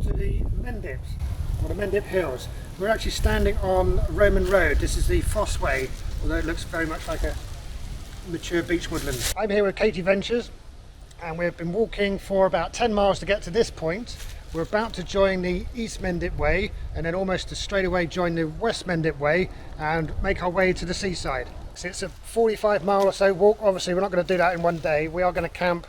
to the Mendips, or the Mendip Hills. We're actually standing on Roman Road. This is the Foss Way, although it looks very much like a mature beech woodland. I'm here with Keitei Ventures, and we've been walking for about 10 miles to get to this point. We're about to join the East Mendip Way, and then almost straight away join the West Mendip Way and make our way to the seaside. So it's a 45-mile or so walk. Obviously we're not going to do that in one day. We are going to camp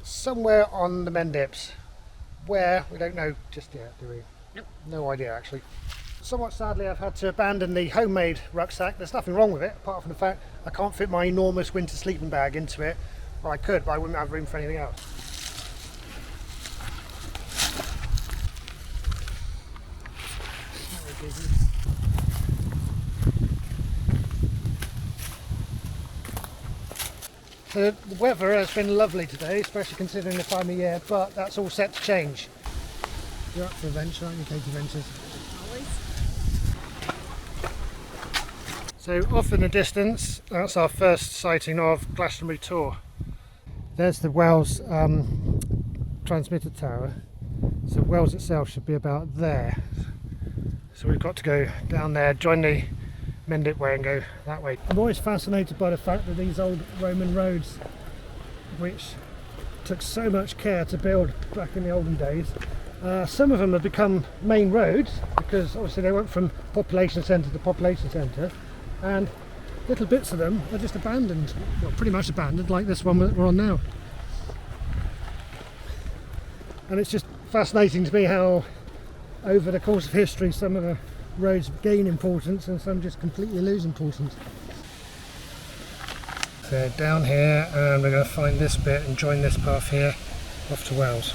somewhere on the Mendips. Where, we don't know just yet, do we? Yep. No idea actually. Somewhat sadly I've had to abandon the homemade rucksack. There's nothing wrong with it apart from the fact I can't fit my enormous winter sleeping bag into it. Well, I could, but I wouldn't have room for anything else. So the weather has been lovely today, especially considering the time of year, but that's all set to change. You're up for a venture, aren't you, Keitei Ventures? Always. So off in the distance, that's our first sighting of Glastonbury Tor. There's the Wells transmitter tower. So Wells itself should be about there. So we've got to go down there, join the Mendip Way and go that way. I'm always fascinated by the fact that these old Roman roads, which took so much care to build back in the olden days, some of them have become main roads because obviously they went from population centre to population centre, and little bits of them are just abandoned, well pretty much abandoned, like this one that we're on now. And it's just fascinating to me how over the course of history some of the roads gain importance and some just completely lose importance. So down here, and we're going to find this bit and join this path here off to Wells.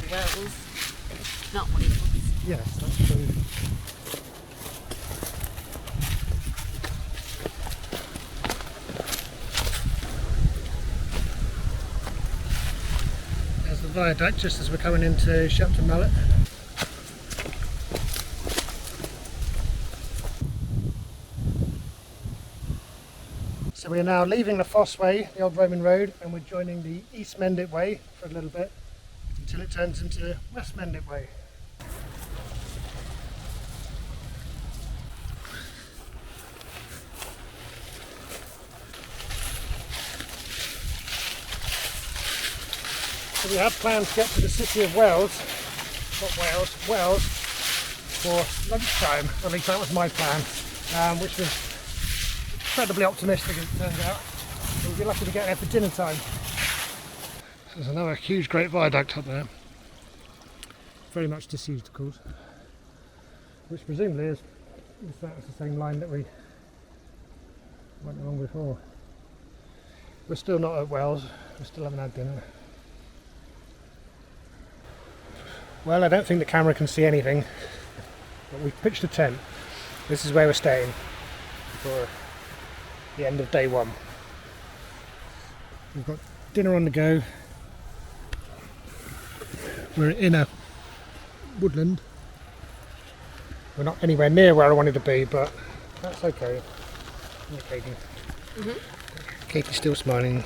Wells, not what it was. Yes, that's true. There's the viaduct just as we're coming into Shepton Mallet. So we are now leaving the Foss Way, the old Roman road, and we're joining the East Mendip Way for a little bit until it turns into West Mendip Way. So we had planned to get to the city of Wells, Wells for lunchtime, at least that was my plan, which was incredibly optimistic as it turned out. We'll be lucky to get there for dinner time. There's another huge great viaduct up there. Very much disused of course. Which presumably is that was the same line that we went along before. We're still not at Wells, we still haven't had dinner. Well, I don't think the camera can see anything, but we've pitched a tent. This is where we're staying for the end of day one. We've got dinner on the go. We're in a woodland. We're not anywhere near where I wanted to be, but that's okay. Isn't it, Keitei? Mm-hmm. Keitei's still smiling.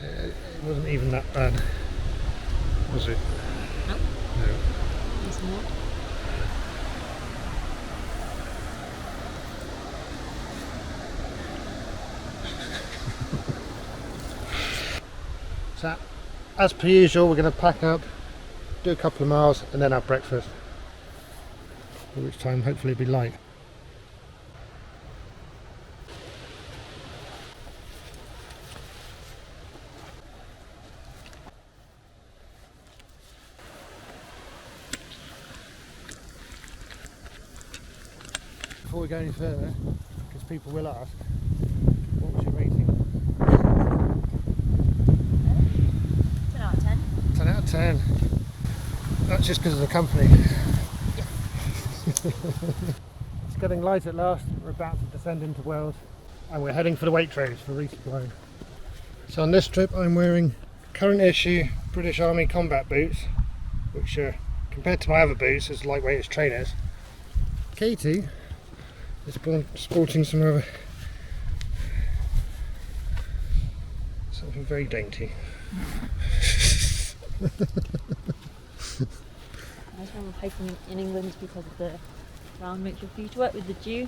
It wasn't even that bad, was it? No. No. There's more. So, as per usual, we're going to pack up, do a couple of miles, and then have breakfast. At which time, hopefully, it'll be light. Before we go any further, because people will ask, what was your rating? 10 out of 10. 10 out of 10. That's just because of the company. It's getting light at last. We're about to descend into Wells and we're heading for the Waitrose for resupply. So on this trip I'm wearing current issue British Army combat boots, which are, compared to my other boots, as lightweight as trainers. Keitei is sporting some rather Very dainty. I just remember hiking in England because of the ground makes your feet wet with the dew,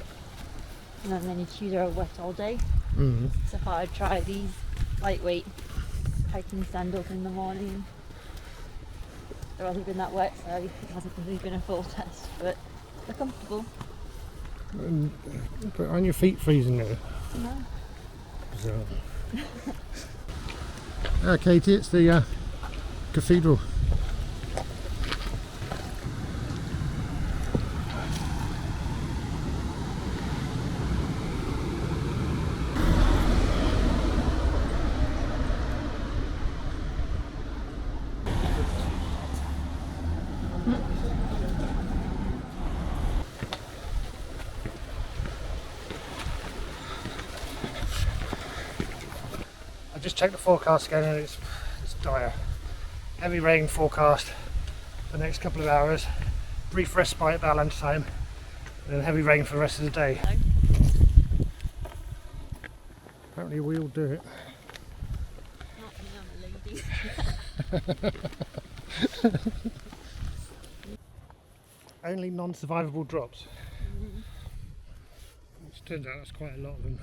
and then your shoes are wet all day. Mm. So I thought I'd try these lightweight hiking sandals in the morning. They're hasn't been that wet, so it hasn't really been a full test, but they're comfortable. But aren't your feet freezing now? No. So. Keitei, it's the cathedral. I just checked the forecast again and it's dire. Heavy rain forecast for the next couple of hours. Brief respite about lunchtime, and then heavy rain for the rest of the day. Apparently we all do it. Not me, I'm a lady. Only non-survivable drops. Which turns out that's quite a lot of them.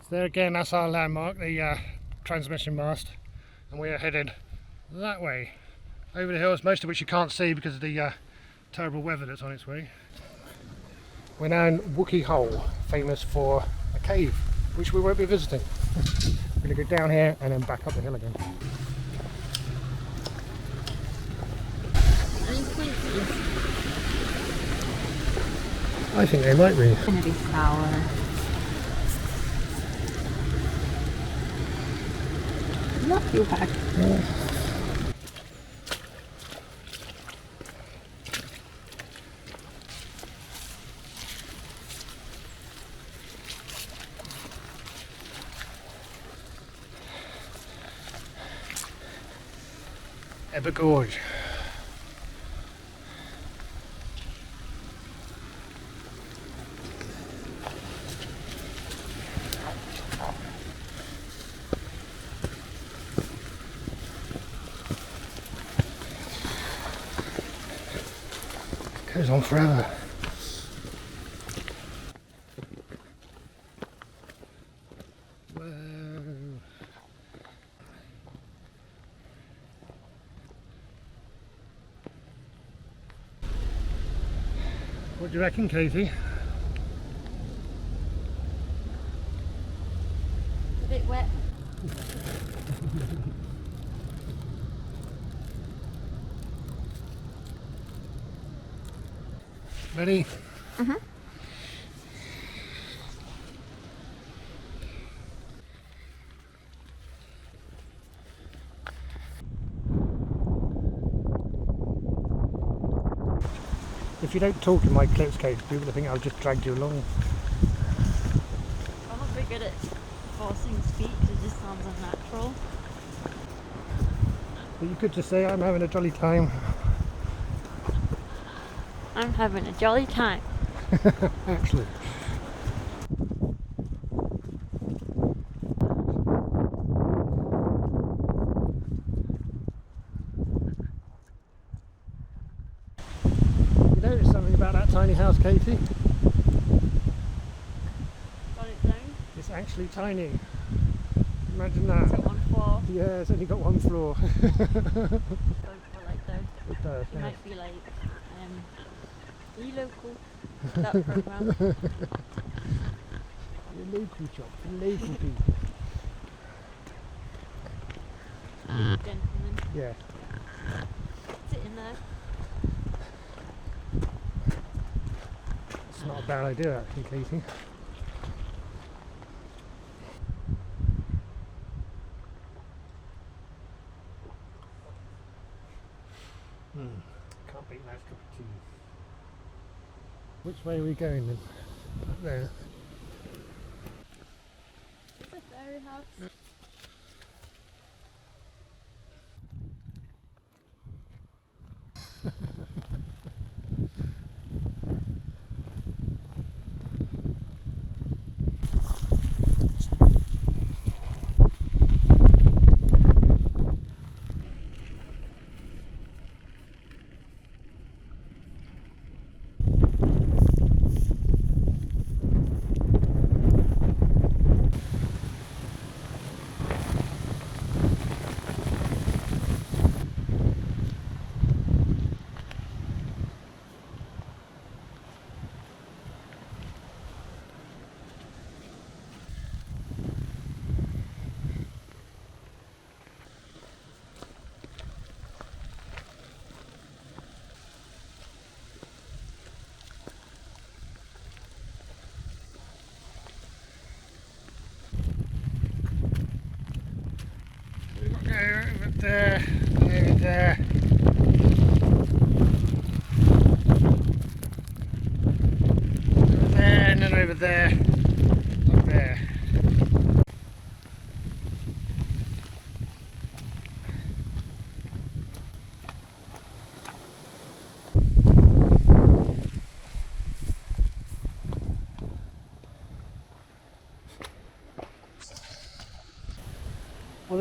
So there again, that's our landmark, the transmission mast, and we are headed that way, over the hills, most of which you can't see because of the terrible weather that's on its way. We're now in Wookie Hole, famous for a cave, which we won't be visiting. We're going to go down here and then back up the hill again. I think they might be. It's going to be sour. Not too bad. Yeah. Gorge. Goes on forever. What do you reckon, Keitei? A bit wet. Ready? Mm-hmm. If you don't talk in my clips, Kate, people will think I've just dragged you along. I'm not very good at forcing speech, it just sounds unnatural. But you could just say, I'm having a jolly time. I'm having a jolly time. Excellent. You noticed something about that tiny house, Keitei? Got it down. It's actually tiny. Imagine that. It's got one floor. Yeah, it's only got one floor. Going for like though. It does, You yeah. might be like, are you local? That programme. You're local shop, you're local people. Gentlemen. Yeah. Sit in there. It's not a bad idea actually, Keitei. Can't beat that cup of tea. Which way are we going then? Up there. It's a fairy house.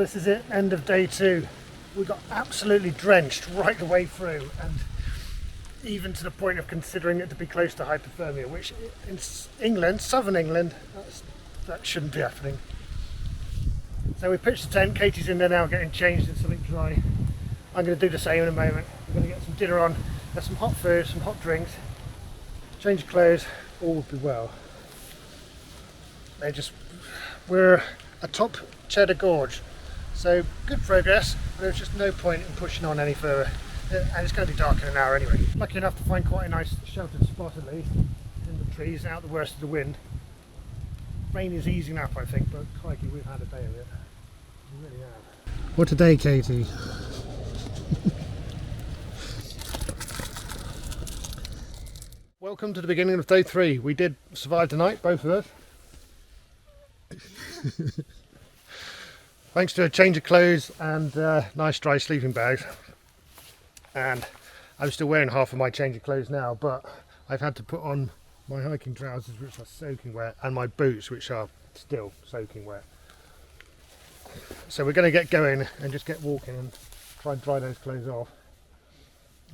this is it, end of day 2. We got absolutely drenched right the way through, and even to the point of considering it to be close to hypothermia, which in England, southern England, that shouldn't be happening. So we pitched the tent. Katie's in there now getting changed in something dry. I'm going to do the same in a moment. We're going to get some dinner on, get some hot food, some hot drinks, change of clothes, all will be well. We're atop Cheddar Gorge, so good progress, but there's just no point in pushing on any further, and it's going to be dark in an hour anyway. Lucky enough to find quite a nice sheltered spot at least, in the trees, out the worst of the wind. Rain is easing up I think, but crikey, we've had a day of it. We really have. What a day, Katie. Welcome to the beginning of day 3. We did survive tonight, both of us. Thanks to a change of clothes and nice dry sleeping bags. And I'm still wearing half of my change of clothes now, but I've had to put on my hiking trousers, which are soaking wet, and my boots, which are still soaking wet. So we're going to get going and just get walking and try and dry those clothes off.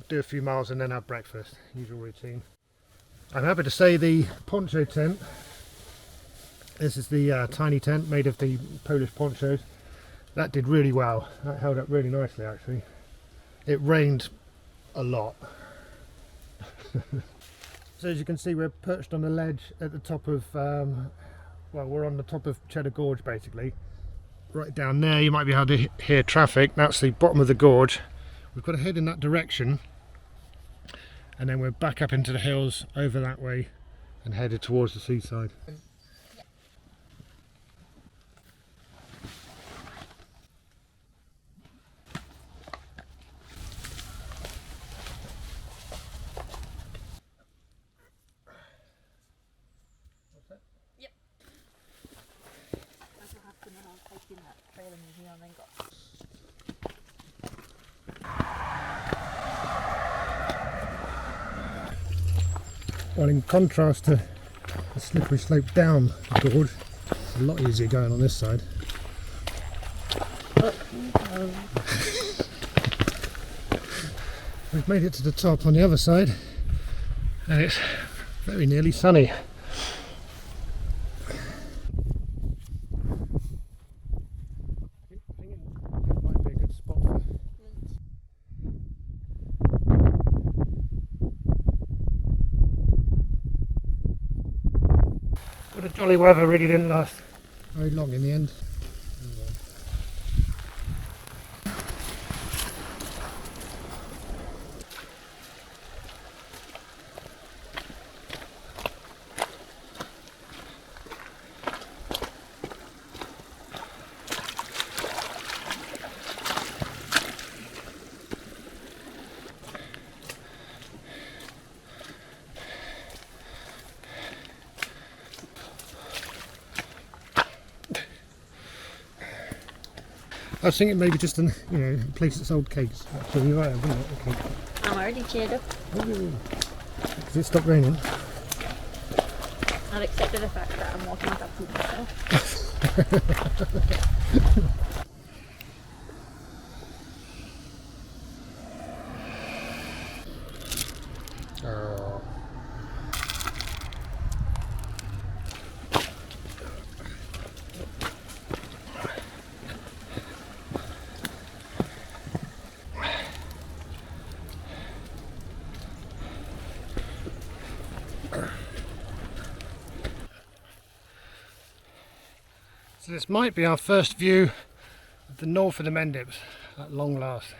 Do a few miles and then have breakfast, usual routine. I'm happy to say the poncho tent, this is the tiny tent made of the Polish ponchos, that did really well. That held up really nicely actually. It rained a lot. So as you can see, we're perched on a ledge at the top of, we're on the top of Cheddar Gorge basically. Right down there you might be able to hear traffic. That's the bottom of the gorge. We've got to head in that direction, and then we're back up into the hills over that way and headed towards the seaside. Yep. That's what happened when I was hiking that trail in New Zealand and got. Well, in contrast to the slippery slope down the gorge, it's a lot easier going on this side. We've made it to the top on the other side, and it's very nearly sunny. Might be a good spot for But the jolly weather really didn't last very long in the end. I was thinking maybe just a place that sold cakes. Actually, you're right, I've been at the cake. I'm already cheered up. Does it stop raining? I've accepted the fact that I'm walking back to myself. Oh. So this might be our first view of the north of the Mendips at long last.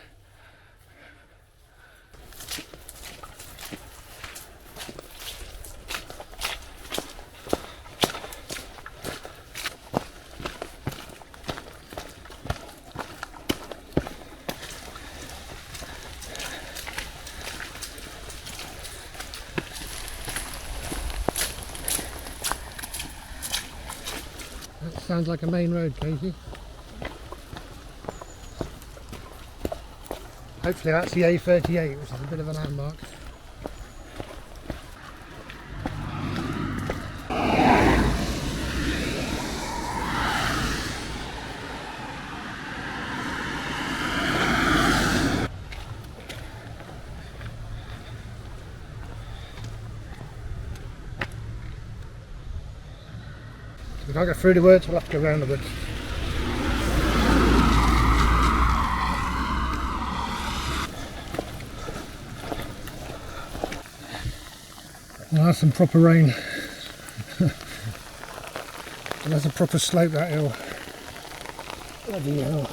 That sounds like a main road, Katie. Hopefully that's the A38, which is a bit of a landmark. can't go through the woods, we'll have to go around the woods. Well, that's some proper rain. And that's a proper slope, that hill. Bloody hell.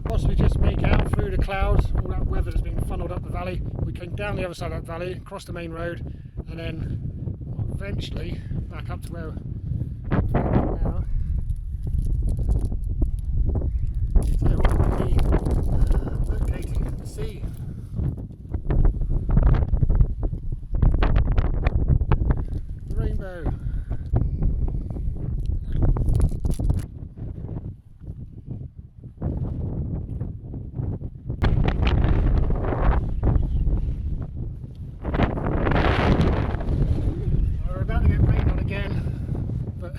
Whilst we just make out through the clouds, all that weather that's been funneled up the valley, we came down the other side of that valley, across the main road, and then eventually back up to where we're now. Look, Katie, the sea. The rainbow. We're about to get rained on again, but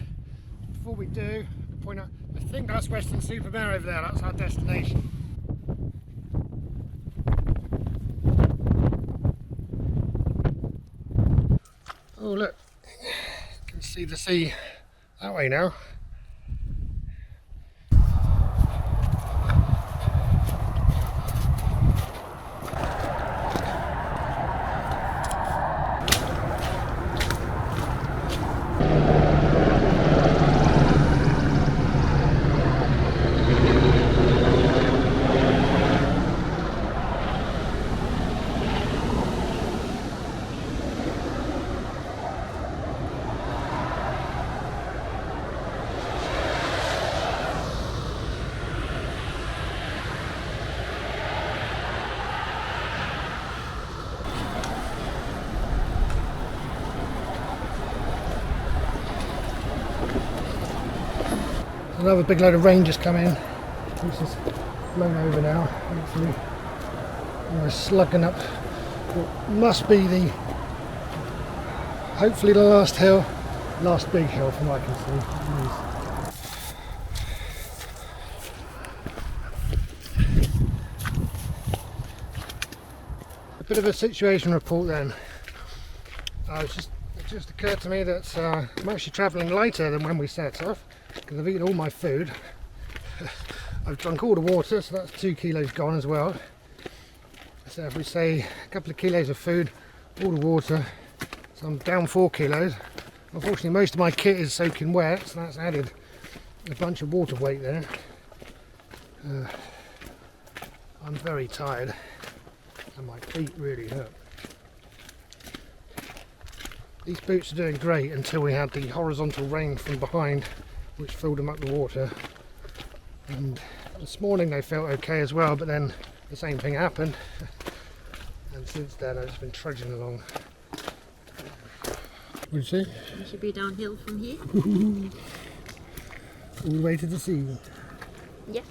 before we do, I'll point out, I think that's Weston-Super-Mare over there, that's our destination. Oh look, you can see the sea that way now. Another big load of rain just come in, which is blown over now. Hopefully, we're slugging up what must be hopefully the last big hill from what I can see. A bit of a situation report then. It just occurred to me that I'm actually travelling lighter than when we set off, because I've eaten all my food. I've drunk all the water, so that's 2 kilos gone as well. So if we say a couple of kilos of food, all the water, so I'm down 4 kilos. Unfortunately, most of my kit is soaking wet, so that's added a bunch of water weight there. I'm very tired and my feet really hurt. These boots are doing great until we had the horizontal rain from behind, which filled them up with water. And this morning they felt okay as well, but then the same thing happened. And since then I've just been trudging along. What did you say? We should be downhill from here. All the way to the sea. Yeah.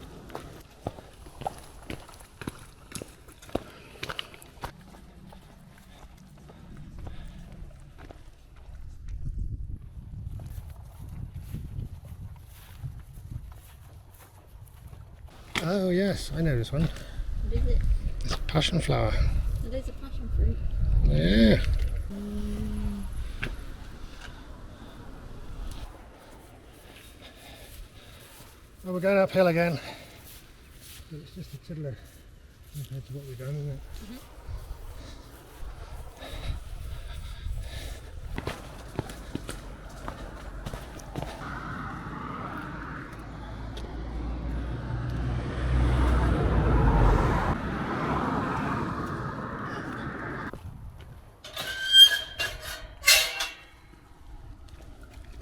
Oh yes, I know this one. What is it? It's passion flower. It is a passion fruit. Yeah. Well, we're going uphill again. It's just a tiddler compared to what we've done, isn't it? Mm-hmm.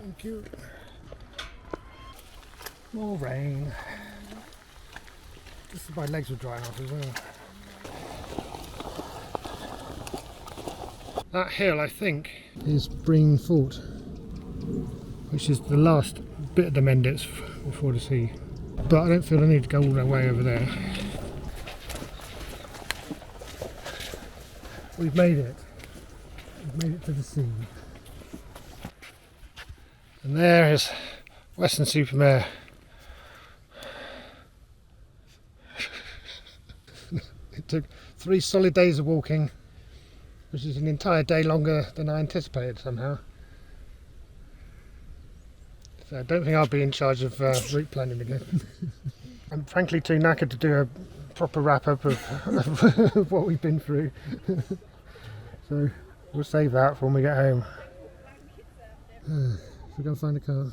Thank you. More rain. This is my legs were drying off as well. That hill, I think, is Breen Fort, which is the last bit of the Mendips before the sea. But I don't feel I need to go all the way over there. We've made it. We've made it to the sea. And there is Weston-Super-Mare. It took 3 solid days of walking, which is an entire day longer than I anticipated somehow. So I don't think I'll be in charge of route planning again. I'm frankly too knackered to do a proper wrap-up of what we've been through. So we'll save that for when we get home. So we're going to find a car.